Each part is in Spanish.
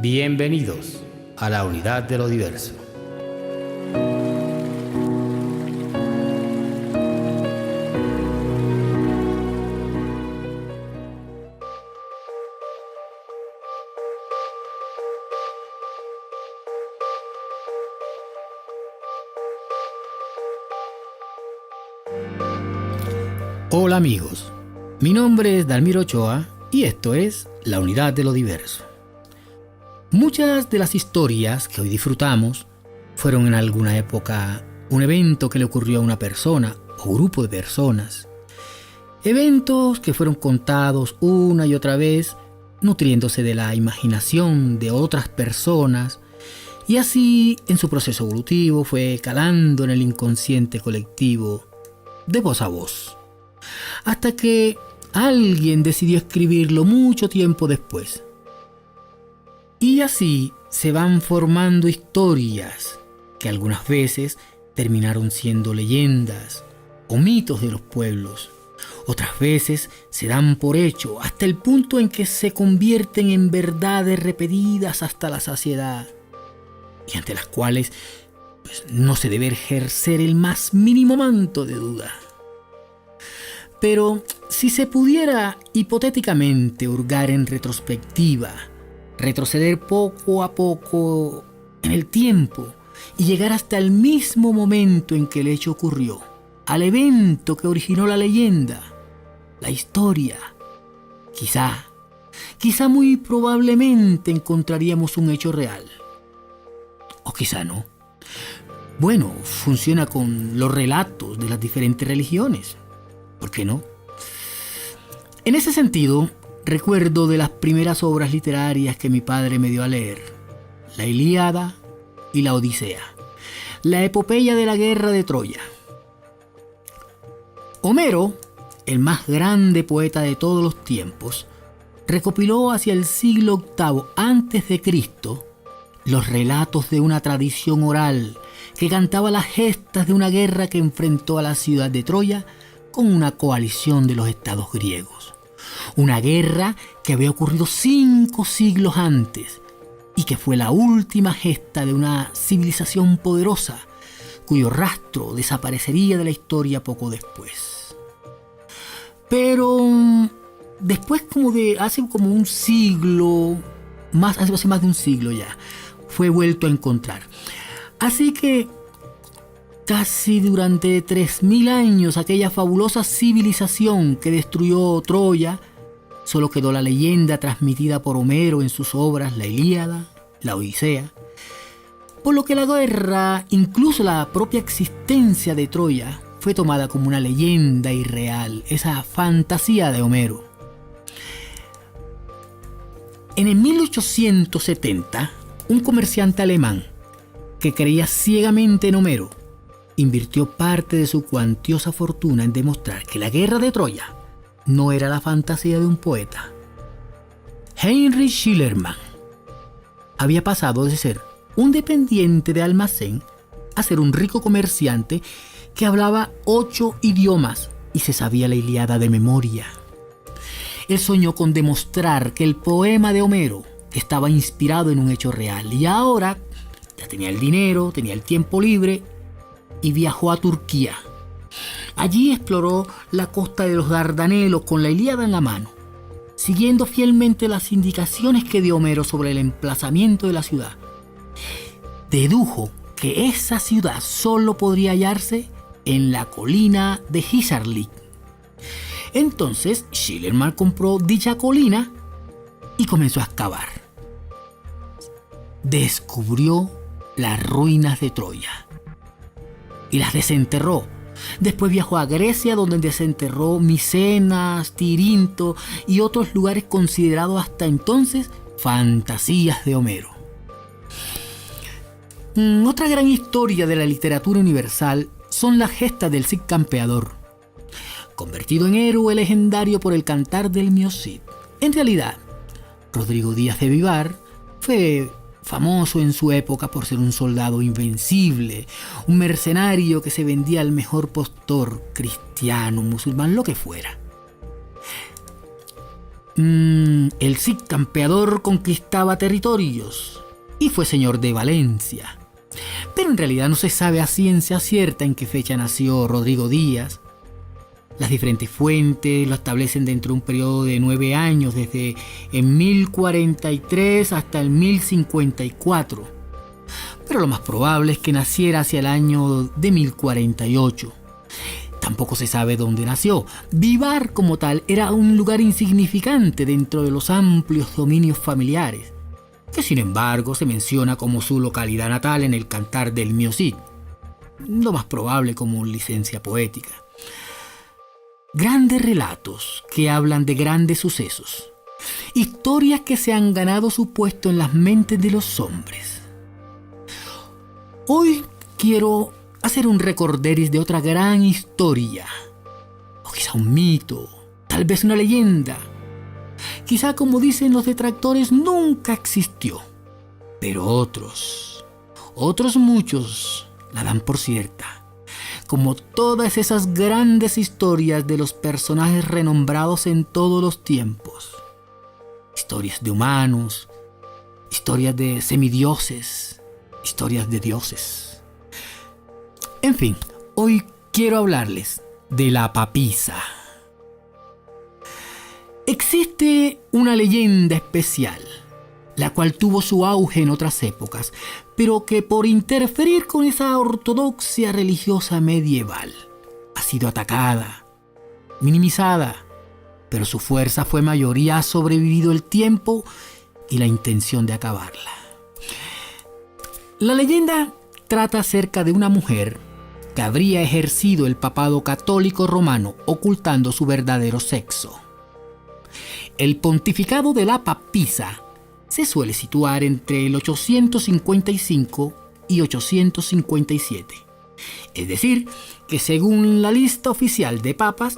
Bienvenidos a la unidad de lo diverso. Hola amigos, mi nombre es Dalmiro Ochoa y esto es la unidad de lo diverso. Muchas de las historias que hoy disfrutamos fueron en alguna época un evento que le ocurrió a una persona o grupo de personas. Eventos que fueron contados una y otra vez, nutriéndose de la imaginación de otras personas, y así en su proceso evolutivo fue calando en el inconsciente colectivo de voz a voz, hasta que alguien decidió escribirlo mucho tiempo después. Y así se van formando historias que algunas veces terminaron siendo leyendas o mitos de los pueblos. Otras veces se dan por hecho hasta el punto en que se convierten en verdades repetidas hasta la saciedad y ante las cuales no se debe ejercer el más mínimo manto de duda. Pero si se pudiera hipotéticamente hurgar en retrospectiva, retroceder poco a poco en el tiempo y llegar hasta el mismo momento en que el hecho ocurrió, al evento que originó la leyenda, la historia, quizá muy probablemente encontraríamos un hecho real. O quizá no. Bueno, funciona con los relatos de las diferentes religiones. ¿Por qué no? En ese sentido, recuerdo de las primeras obras literarias que mi padre me dio a leer: la Ilíada y la Odisea, la epopeya de la guerra de Troya. Homero, el más grande poeta de todos los tiempos, recopiló hacia el siglo VIII a.C. los relatos de una tradición oral que cantaba las gestas de una guerra que enfrentó a la ciudad de Troya con una coalición de los estados griegos. Una guerra que había ocurrido 5 siglos antes y que fue la última gesta de una civilización poderosa cuyo rastro desaparecería de la historia poco después. Pero después, hace un siglo, hace más de un siglo ya, fue vuelto a encontrar. Así que casi durante 3000 años aquella fabulosa civilización que destruyó Troya, solo quedó la leyenda transmitida por Homero en sus obras La Ilíada, la Odisea, por lo que la guerra, incluso la propia existencia de Troya, fue tomada como una leyenda irreal, esa fantasía de Homero. En el 1870, un comerciante alemán que creía ciegamente en Homero invirtió parte de su cuantiosa fortuna en demostrar que la guerra de Troya no era la fantasía de un poeta. Heinrich Schillermann había pasado de ser un dependiente de almacén a ser un rico comerciante que hablaba 8 idiomas y se sabía la Ilíada de memoria. Él soñó con demostrar que el poema de Homero estaba inspirado en un hecho real y ahora ya tenía el dinero, tenía el tiempo libre y viajó a Turquía. Allí exploró la costa de los Dardanelos con la Ilíada en la mano, siguiendo fielmente las indicaciones que dio Homero sobre el emplazamiento de la ciudad. Dedujo que esa ciudad solo podría hallarse en la colina de Hisarlik. Entonces Schillermann compró dicha colina y comenzó a excavar. Descubrió las ruinas de Troya y las desenterró. Después viajó a Grecia, donde desenterró Micenas, Tirinto y otros lugares considerados hasta entonces fantasías de Homero. Otra gran historia de la literatura universal son las gestas del Cid Campeador, convertido en héroe legendario por el cantar del Miocid. En realidad, Rodrigo Díaz de Vivar fue famoso en su época por ser un soldado invencible, un mercenario que se vendía al mejor postor, cristiano, musulmán, lo que fuera. El Cid campeador conquistaba territorios y fue señor de Valencia. Pero en realidad no se sabe a ciencia cierta en qué fecha nació Rodrigo Díaz. Las diferentes fuentes lo establecen dentro de un periodo de 9 años, desde en 1043 hasta el 1054. Pero lo más probable es que naciera hacia el año de 1048. Tampoco se sabe dónde nació. Vivar como tal era un lugar insignificante dentro de los amplios dominios familiares, que sin embargo se menciona como su localidad natal en el Cantar del Mío Cid, lo más probable como licencia poética. Grandes relatos que hablan de grandes sucesos, historias que se han ganado su puesto en las mentes de los hombres. Hoy quiero hacer un recorderis de otra gran historia, o quizá un mito, tal vez una leyenda. Quizá, como dicen los detractores, nunca existió, pero otros muchos la dan por cierta, como todas esas grandes historias de los personajes renombrados en todos los tiempos. Historias de humanos, historias de semidioses, historias de dioses. En fin, hoy quiero hablarles de la papisa. Existe una leyenda especial, la cual tuvo su auge en otras épocas, pero que por interferir con esa ortodoxia religiosa medieval ha sido atacada, minimizada, pero su fuerza fue mayor y ha sobrevivido el tiempo y la intención de acabarla. La leyenda trata acerca de una mujer que habría ejercido el papado católico romano ocultando su verdadero sexo. El pontificado de la papisa se suele situar entre el 855 y 857. Es decir, que según la lista oficial de papas,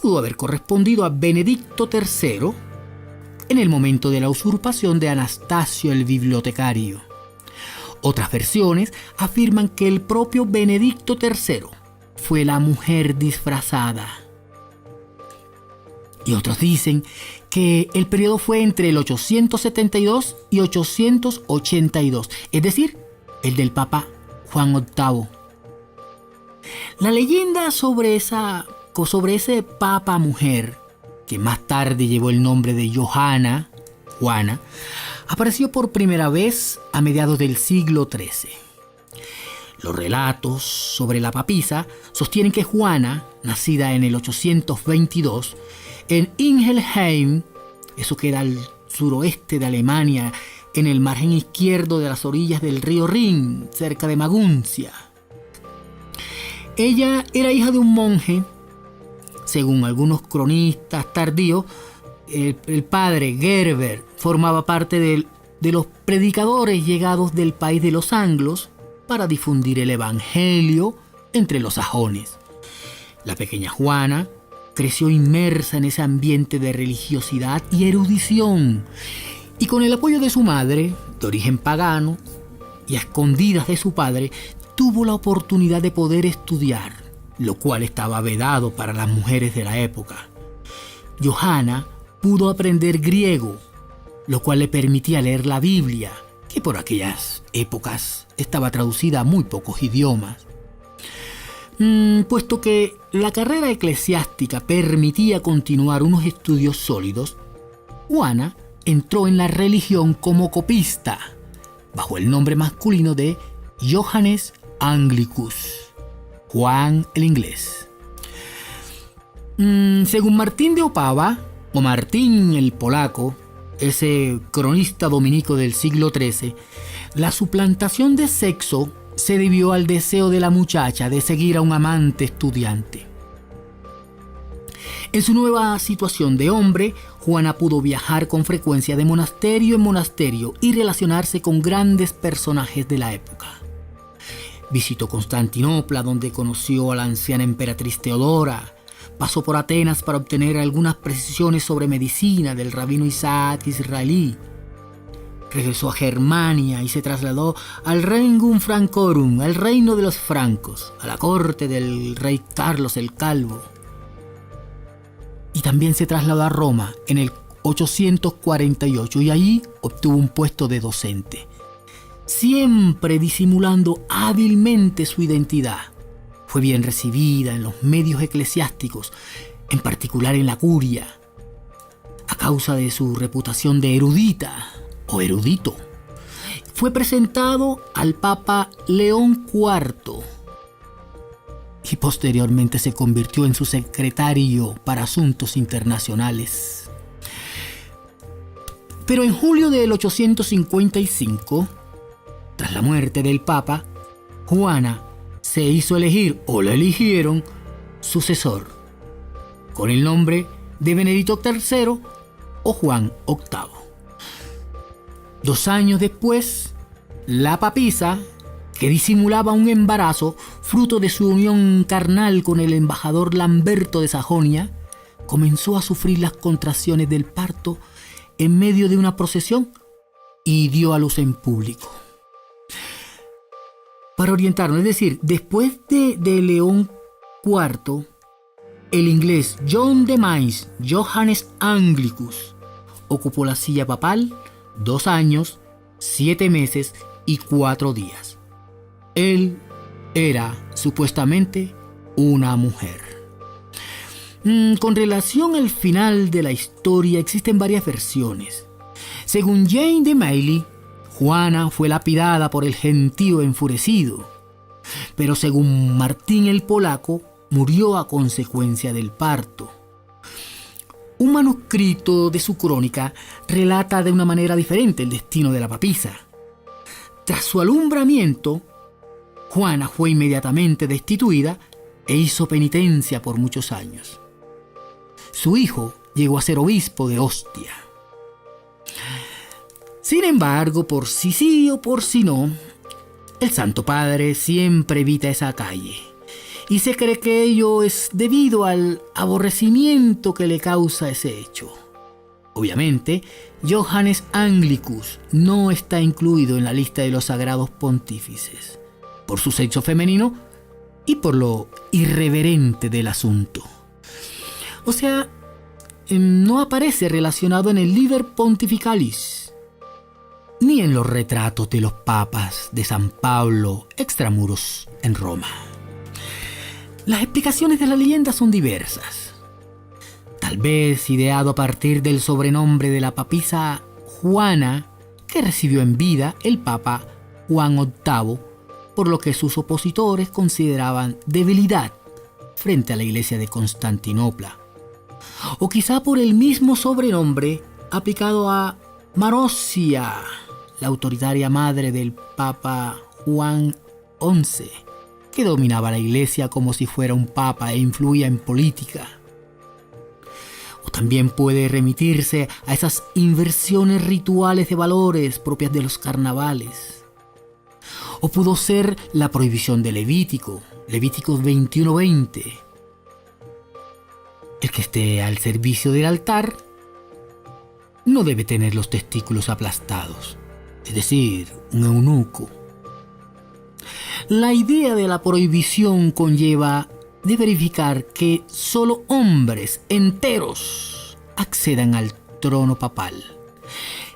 pudo haber correspondido a Benedicto III en el momento de la usurpación de Anastasio el bibliotecario. Otras versiones afirman que el propio Benedicto III fue la mujer disfrazada. Y otros dicen que el periodo fue entre el 872 y 882, es decir, el del Papa Juan VIII. La leyenda sobre ese papa mujer, que más tarde llevó el nombre de Juana, apareció por primera vez a mediados del siglo XIII. Los relatos sobre la papisa sostienen que Juana, nacida en el 822, en Ingelheim, eso queda al suroeste de Alemania, en el margen izquierdo de las orillas del río Rin, cerca de Maguncia. Ella era hija de un monje. Según algunos cronistas tardíos, el padre Gerber formaba parte de los predicadores llegados del país de los anglos para difundir el evangelio entre los sajones. La pequeña Juana creció inmersa en ese ambiente de religiosidad y erudición, y con el apoyo de su madre, de origen pagano, y a escondidas de su padre, tuvo la oportunidad de poder estudiar, lo cual estaba vedado para las mujeres de la época. Johanna pudo aprender griego, lo cual le permitía leer la Biblia, que por aquellas épocas estaba traducida a muy pocos idiomas. Puesto que la carrera eclesiástica permitía continuar unos estudios sólidos, Juana entró en la religión como copista, bajo el nombre masculino de Johannes Anglicus, Juan el Inglés. Según Martín de Opava, o Martín el Polaco, ese cronista dominico del siglo XIII, la suplantación de sexo se debió al deseo de la muchacha de seguir a un amante estudiante. En su nueva situación de hombre, Juana pudo viajar con frecuencia de monasterio en monasterio y relacionarse con grandes personajes de la época. Visitó Constantinopla, donde conoció a la anciana emperatriz Teodora. Pasó por Atenas para obtener algunas precisiones sobre medicina del rabino Isaac israelí. regresó a Germania y se trasladó al Regnum Francorum, al reino de los francos, a la corte del rey Carlos el Calvo. Y también se trasladó a Roma en el 848 y allí obtuvo un puesto de docente, siempre disimulando hábilmente su identidad. Fue bien recibida en los medios eclesiásticos, en particular en la curia, a causa de su reputación de erudita o erudito. Fue presentado al Papa León IV y posteriormente se convirtió en su secretario para asuntos internacionales. Pero en julio del 855, tras la muerte del Papa, Juana se hizo elegir, o la eligieron, sucesor, con el nombre de Benedicto III o Juan VIII. 2 años después, la papisa, que disimulaba un embarazo fruto de su unión carnal con el embajador Lamberto de Sajonia, comenzó a sufrir las contracciones del parto en medio de una procesión y dio a luz en público. Para orientarnos, es decir, después de León IV, el inglés John de Mainz, Johannes Anglicus, ocupó la silla papal 2 años, 7 meses y 4 días. Él era supuestamente una mujer. Con relación al final de la historia existen varias versiones. Según Jane de Mailly, Juana fue lapidada por el gentío enfurecido, pero según Martín el Polaco, murió a consecuencia del parto. Un manuscrito de su crónica relata de una manera diferente el destino de la papisa. Tras su alumbramiento, Juana fue inmediatamente destituida e hizo penitencia por muchos años. Su hijo llegó a ser obispo de Ostia. Sin embargo, por si sí o por si no, el Santo Padre siempre evita esa calle y se cree que ello es debido al aborrecimiento que le causa ese hecho. Obviamente, Johannes Anglicus no está incluido en la lista de los sagrados pontífices, por su sexo femenino y por lo irreverente del asunto. O sea, no aparece relacionado en el Liber Pontificalis, ni en los retratos de los papas de San Pablo extramuros en Roma. Las explicaciones de la leyenda son diversas. Tal vez ideado a partir del sobrenombre de la papisa Juana que recibió en vida el Papa Juan VIII, por lo que sus opositores consideraban debilidad frente a la Iglesia de Constantinopla. O quizá por el mismo sobrenombre aplicado a Marozia, la autoritaria madre del Papa Juan XI, que dominaba la Iglesia como si fuera un papa e influía en política. O también puede remitirse a esas inversiones rituales de valores propias de los carnavales. O pudo ser la prohibición de Levítico 21:20. El que esté al servicio del altar no debe tener los testículos aplastados, es decir, un eunuco. La idea de la prohibición conlleva de verificar que solo hombres enteros accedan al trono papal.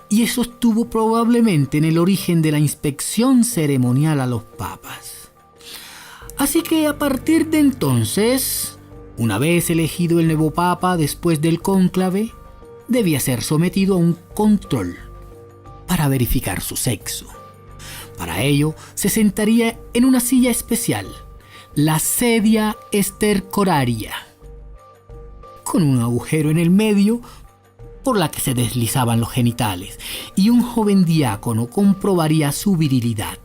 Y eso estuvo probablemente en el origen de la inspección ceremonial a los papas. Así que a partir de entonces, una vez elegido el nuevo papa después del cónclave, debía ser sometido a un control para verificar su sexo. Para ello, se sentaría en una silla especial, la sedia estercoraria, con un agujero en el medio por la que se deslizaban los genitales, y un joven diácono comprobaría su virilidad.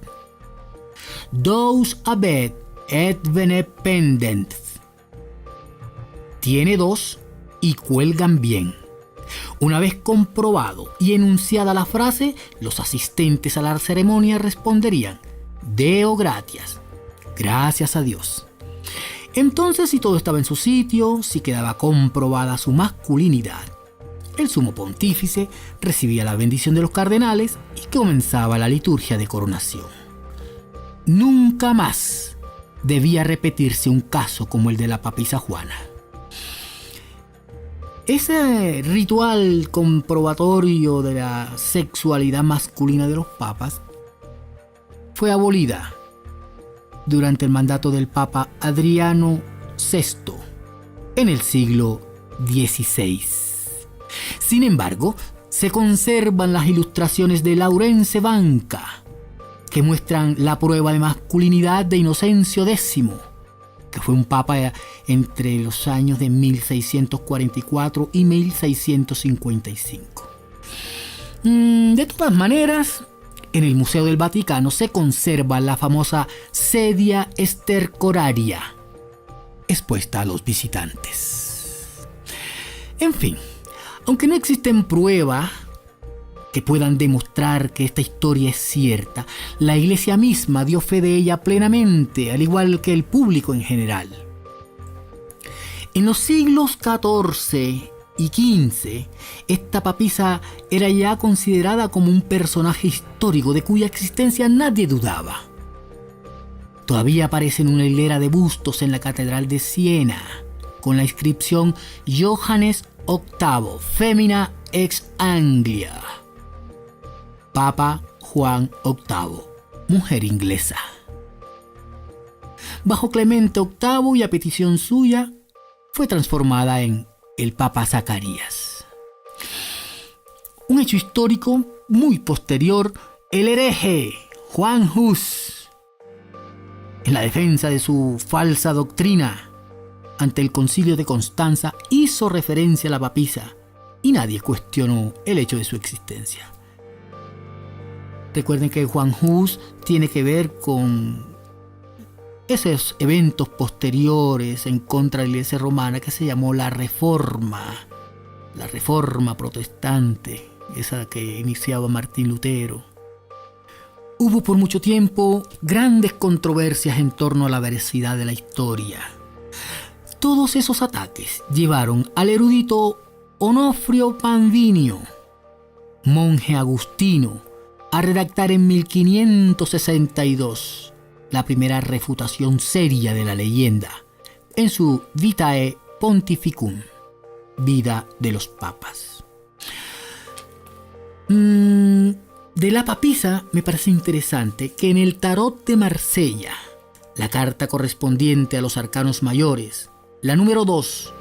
Dos abet et vene pendent. Tiene 2 y cuelgan bien. Una vez comprobado y enunciada la frase, los asistentes a la ceremonia responderían: Deo gratias, gracias a Dios. Entonces, si todo estaba en su sitio, si quedaba comprobada su masculinidad, El sumo pontífice recibía la bendición de los cardenales y comenzaba la liturgia de coronación. Nunca más debía repetirse un caso como el de la papisa Juana. Ese ritual comprobatorio de la sexualidad masculina de los papas fue abolida durante el mandato del Papa Adriano VI en el siglo XVI. Sin embargo, se conservan las ilustraciones de Laurence Banca, que muestran la prueba de masculinidad de Inocencio X, que fue un papa entre los años de 1644 y 1655. De todas maneras, en el Museo del Vaticano se conserva la famosa sedia stercoraria, expuesta a los visitantes. En fin, aunque no existen pruebas que puedan demostrar que esta historia es cierta, la Iglesia misma dio fe de ella plenamente, al igual que el público en general. En los siglos XIV y XV, esta papisa era ya considerada como un personaje histórico de cuya existencia nadie dudaba. Todavía aparece en una hilera de bustos en la Catedral de Siena, con la inscripción Johannes VIII, Femina ex Anglia. Papa Juan VIII, mujer inglesa. Bajo Clemente VIII y a petición suya, fue transformada en el Papa Zacarías. Un hecho histórico muy posterior, el hereje Juan Hus, en la defensa de su falsa doctrina ante el Concilio de Constanza, hizo referencia a la papisa y nadie cuestionó el hecho de su existencia. Recuerden que Juan Hus tiene que ver con esos eventos posteriores en contra de la Iglesia romana que se llamó la Reforma protestante, esa que iniciaba Martín Lutero. Hubo por mucho tiempo grandes controversias en torno a la veracidad de la historia. Todos esos ataques llevaron al erudito Onofrio Pandinio, monje agustino, a redactar en 1562 la primera refutación seria de la leyenda en su Vitae Pontificum, vida de los papas. De la papisa me parece interesante que en el Tarot de Marsella, la carta correspondiente a los arcanos mayores, la número 2,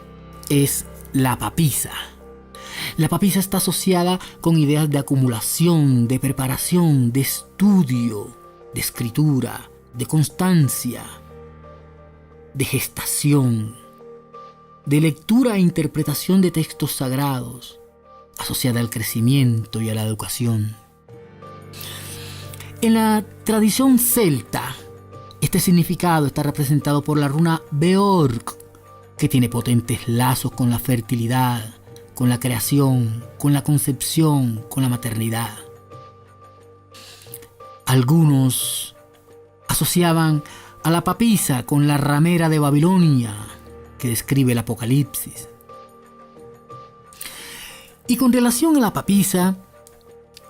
es la papisa. La papisa está asociada con ideas de acumulación, de preparación, de estudio, de escritura, de constancia, de gestación, de lectura e interpretación de textos sagrados, asociada al crecimiento y a la educación. En la tradición celta, este significado está representado por la runa Beorc, que tiene potentes lazos con la fertilidad, con la creación, con la concepción, con la maternidad. Algunos asociaban a la papisa con la ramera de Babilonia, que describe el Apocalipsis. Y con relación a la papisa,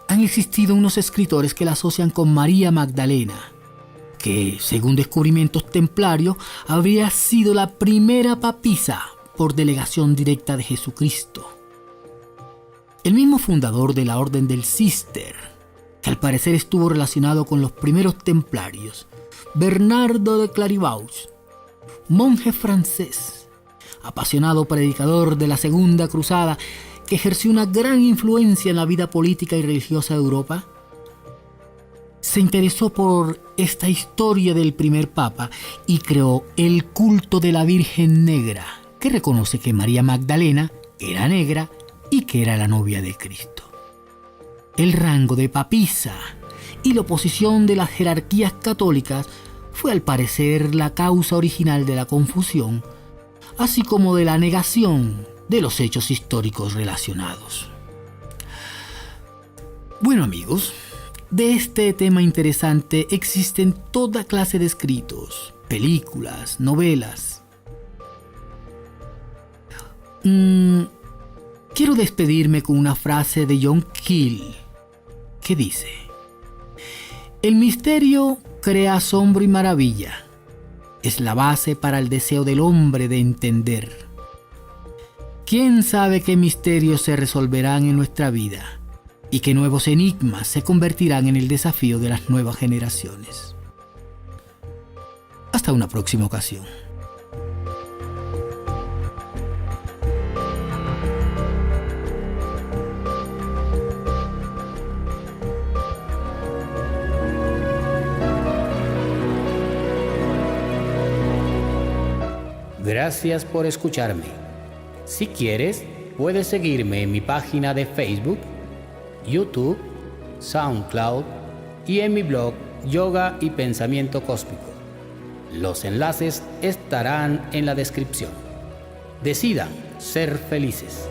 han existido unos escritores que la asocian con María Magdalena, que, según descubrimientos templarios, habría sido la primera papisa por delegación directa de Jesucristo. El mismo fundador de la Orden del Císter, que al parecer estuvo relacionado con los primeros templarios, Bernardo de Clairvaux, monje francés, apasionado predicador de la Segunda Cruzada, que ejerció una gran influencia en la vida política y religiosa de Europa, se interesó por esta historia del primer papa y creó el culto de la Virgen Negra, que reconoce que María Magdalena era negra y que era la novia de Cristo. El rango de papisa y la oposición de las jerarquías católicas fue al parecer la causa original de la confusión, así como de la negación de los hechos históricos relacionados. Bueno, amigos, de este tema interesante existen toda clase de escritos, películas, novelas. Quiero despedirme con una frase de John Keel que dice: el misterio crea asombro y maravilla. Es la base para el deseo del hombre de entender. ¿Quién sabe qué misterios se resolverán en nuestra vida y qué nuevos enigmas se convertirán en el desafío de las nuevas generaciones? Hasta una próxima ocasión. Gracias por escucharme. Si quieres, puedes seguirme en mi página de Facebook, YouTube, SoundCloud y en mi blog Yoga y Pensamiento Cósmico. Los enlaces estarán en la descripción. Decidan ser felices.